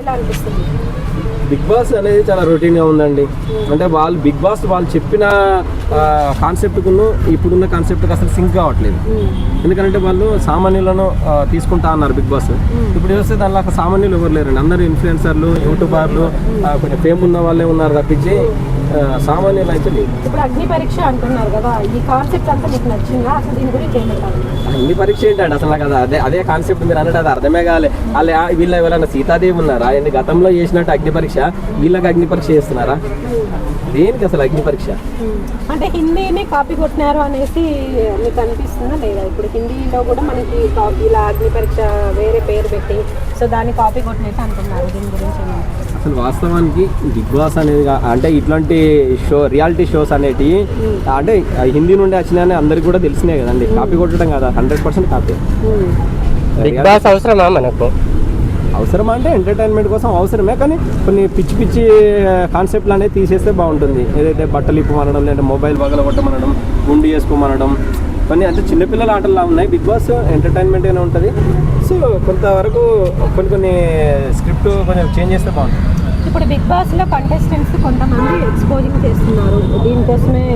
ఎలా అనిపిస్తుంది? Big boss అనేది చాలా రొటీన్గా ఉందండి. అంటే వాళ్ళు బిగ్ బాస్ వాళ్ళు చెప్పిన కాన్సెప్ట్కును ఇప్పుడున్న కాన్సెప్ట్కి అసలు సింక్ కావట్లేదు. ఎందుకంటే వాళ్ళు సామాన్యులను తీసుకుంటా అన్నారు బిగ్ బాస్. ఇప్పుడు చూస్తే దానిలో సామాన్యులు ఎవరు లేరండి. అందరూ ఇన్ఫ్లుయెన్సర్లు, యూట్యూబర్లు, కొంచెం ఫేమ్ ఉన్న వాళ్ళే ఉన్నారు తప్పించి సామాన్యులు అయితే లేదు. ఇప్పుడు అగ్ని పరీక్ష అంటున్నారు కదా, ఈ కాన్సెప్ట్ అంతా మీకు నచ్చిందా? అసలు దీని గురించి ఏమంటారు? అగ్ని పరీక్ష ఏంటండి అసలు కదా, అదే కాన్సెప్ట్ మీరు అన్నట్టు అది అర్థమే కావాలి. వీళ్ళ ఎవరైనా సీతాదేవి ఉన్నారా? గతంలో చేసినట్టు అగ్ని పరీక్ష వీళ్ళకి అగ్ని పరీక్ష చేస్తున్నారా? దేనికి అసలు అగ్ని పరీక్ష? అంటే హిందీని కాపీ కొట్టినారు అనేసి మీకు అనిపిస్తుందా లేదా? ఇప్పుడు హిందీలో కూడా మనకి ఇలా అగ్ని పరీక్ష వేరే పేరు పెట్టి సో దాన్ని కాపీ కొట్టినట్టు అంటున్నారు. దీని గురించి అసలు వాస్తవానికి బిగ్ బాస్ అనేది అంటే ఇట్లాంటి రియాలిటీ షోస్ అనేటివి అంటే హిందీ నుండి వచ్చినాయని అందరికి కూడా తెలిసినాయి కదండి. కాపీ కొట్టడం కదా, 100% కాపీ. బిగ్ బాస్ అవసరమా మనకు? అవసరమా అంటే ఎంటర్టైన్మెంట్ కోసం అవసరమే, కానీ కొన్ని పిచ్చి పిచ్చి కాన్సెప్ట్లు అనేది తీసేస్తే బాగుంటుంది. ఏదైతే బట్టలు ఇప్పమనడం, లేదంటే మొబైల్ పగలగొట్టమనడం, గుండు చేసుకోమనడం, కొన్ని అంటే చిన్నపిల్లల ఆటల్లా ఉన్నాయి. బిగ్ బాస్ ఎంటర్టైన్మెంట్గానే ఉంటుంది. సో కొంతవరకు కొన్ని స్క్రిప్ట్ కొంచెం చేంజ్ చేస్తే బాగుంటుంది. ఇప్పుడు బిగ్ బాస్లో కంటెస్టెంట్స్ కొంతమంది ఎక్స్పోజింగ్ చేస్తున్నారు, దీనికోసమే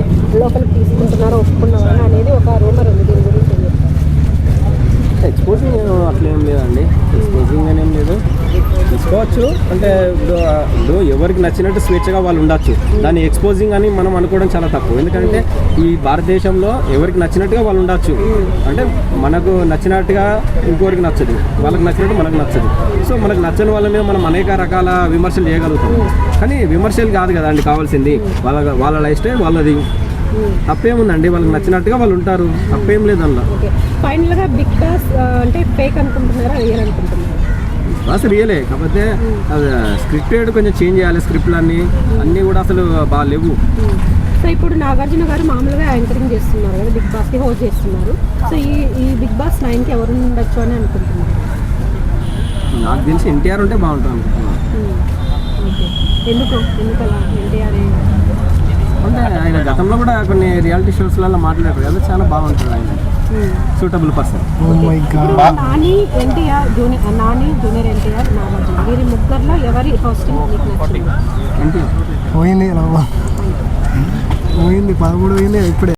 లోపలికి తీసుకుంటున్నారు, ఒప్పుకున్నారు అనేది ఒక రూమర్ ఉంది. దీని గురించి ఎక్స్పోజింగ్ అట్లేం లేదండి. ఎక్స్పోజింగ్ అనేం లేదు, తీసుకోవచ్చు. అంటే ఇప్పుడు ఎవరికి నచ్చినట్టు స్వేచ్ఛగా వాళ్ళు ఉండొచ్చు. దాన్ని ఎక్స్పోజింగ్ అని మనం అనుకోవడం చాలా తప్పు. ఎందుకంటే ఈ భారతదేశంలో ఎవరికి నచ్చినట్టుగా వాళ్ళు ఉండొచ్చు. అంటే మనకు నచ్చినట్టుగా ఇంకోరికి నచ్చదు, వాళ్ళకి నచ్చినట్టు మనకు నచ్చదు. సో మనకు నచ్చని వాళ్ళ మీద మనం అనేక రకాల విమర్శలు చేయగలుగుతాం. కానీ విమర్శలు కాదు కదా అండి కావాల్సింది. వాళ్ళ లైఫ్ స్టైల్ వాళ్ళది. తప్పేముందండి, వాళ్ళకి నచ్చినట్టుగా వాళ్ళు ఉంటారు, తప్పేం లేదు అందులో. ఫైనల్గా బిగ్ బాస్ అంటే ఫేక్ అనుకుంటున్నారా, రియల్ అనుకుంటున్నారా? బాస్ రియలే, కాకపోతే అది స్క్రిప్టెడ్ కొంచెం చేంజ్ చేయాలి. స్క్రిప్ట్లు అన్నీ కూడా అసలు బాగా లేవు. సో ఇప్పుడు నాగార్జున గారు మామూలుగా యాంకరింగ్ చేస్తున్నారు కదా, బిగ్ బాస్కి హోస్ట్ చేస్తున్నారు. సో ఈ బిగ్ బాస్ 9కి ఎవరు ఉండొచ్చు అని అనుకుంటున్నారు? నాకు తెలిసి ఎన్టీఆర్ ఉంటే బాగుంటుంది అనుకుంటున్నాను. ఎందుకు అలా ఎన్టీఆర్? అంటే ఆయన గతంలో కూడా కొన్ని రియాలిటీ షోస్లలో మాట్లాడారు కదా, చాలా బాగుంటుంది. ఆయన suitable person. Nani junior NTR, Nagarjuna, వీరి ముగ్గురులో ఎవరి హోస్టింగ్ మీకు నచ్చింది? ఎన్టీఆర్ పోయింది 13 పోయింది ఇప్పుడే.